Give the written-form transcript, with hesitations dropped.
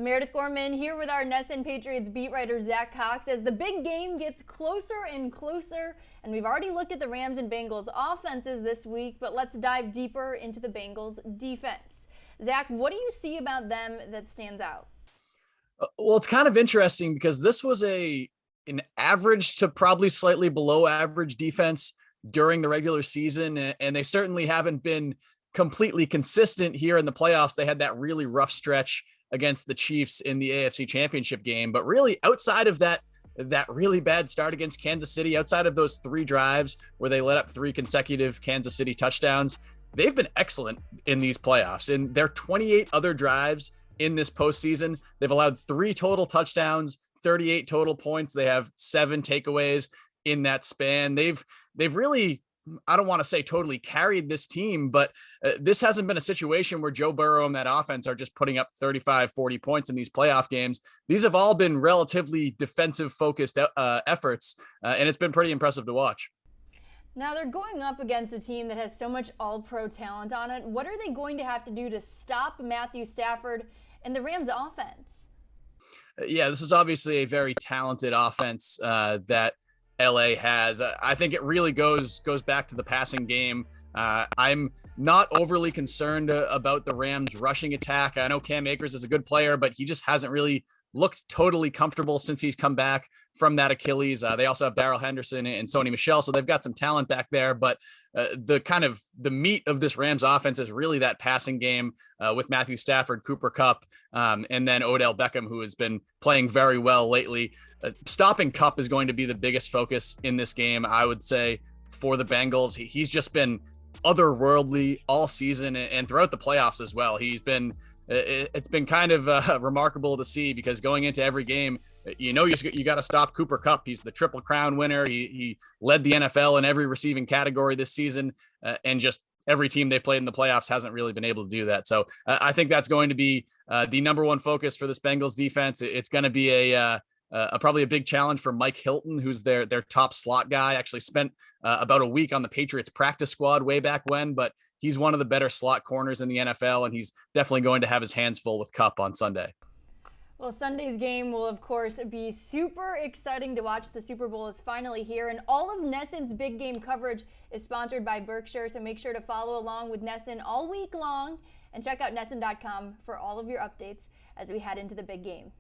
Meredith Gorman here with our Nesson Patriots beat writer Zach Cox as the big game gets closer and closer. And we've already looked at the Rams and Bengals offenses this week, but let's dive deeper into the Bengals defense. Zach, what do you see about them that stands out? Well, it's kind of interesting because this was an average to probably slightly below average defense during the regular season, and they certainly haven't been completely consistent here in the playoffs. They had that really rough stretch against the Chiefs in the AFC Championship game, but really outside of that really bad start against Kansas City, outside of those 3 drives where they let up 3 consecutive Kansas City touchdowns, they've been excellent in these playoffs. In their 28 other drives in this postseason, they've allowed 3 total touchdowns, 38 total points. They have 7 takeaways in that span. They've really, I don't want to say totally carried this team, but this hasn't been a situation where Joe Burrow and that offense are just putting up 35, 40 points in these playoff games. These have all been relatively defensive focused efforts, and it's been pretty impressive to watch. Now they're going up against a team that has so much all-pro talent on it. What are they going to have to do to stop Matthew Stafford and the Rams offense? Yeah, this is obviously a very talented offense that LA has. I think it really goes back to the passing game. I'm not overly concerned about the Rams rushing attack. I know Cam Akers is a good player, but he just hasn't really looked totally comfortable since he's come back from that Achilles. They also have Darrell Henderson and Sony Michel, so they've got some talent back there. But the meat of this Rams offense is really that passing game with Matthew Stafford, Cooper Kupp, and then Odell Beckham, who has been playing very well lately. Stopping Kupp is going to be the biggest focus in this game, I would say, for the Bengals. He's just been otherworldly all season and throughout the playoffs as well. It's been kind of remarkable to see, because going into every game, you got to stop Cooper Kupp. He's the Triple Crown winner. He led the NFL in every receiving category this season, and just every team they played in the playoffs hasn't really been able to do that. So I think that's going to be the number one focus for this Bengals defense. It's going to be probably a big challenge for Mike Hilton, who's their top slot guy. Actually spent about a week on the Patriots practice squad way back when, but he's one of the better slot corners in the NFL, and he's definitely going to have his hands full with Kupp on Sunday. Well, Sunday's game will, of course, be super exciting to watch. The Super Bowl is finally here, and all of Nesson's big game coverage is sponsored by Berkshire, so make sure to follow along with Nesson all week long and check out Nesson.com for all of your updates as we head into the big game.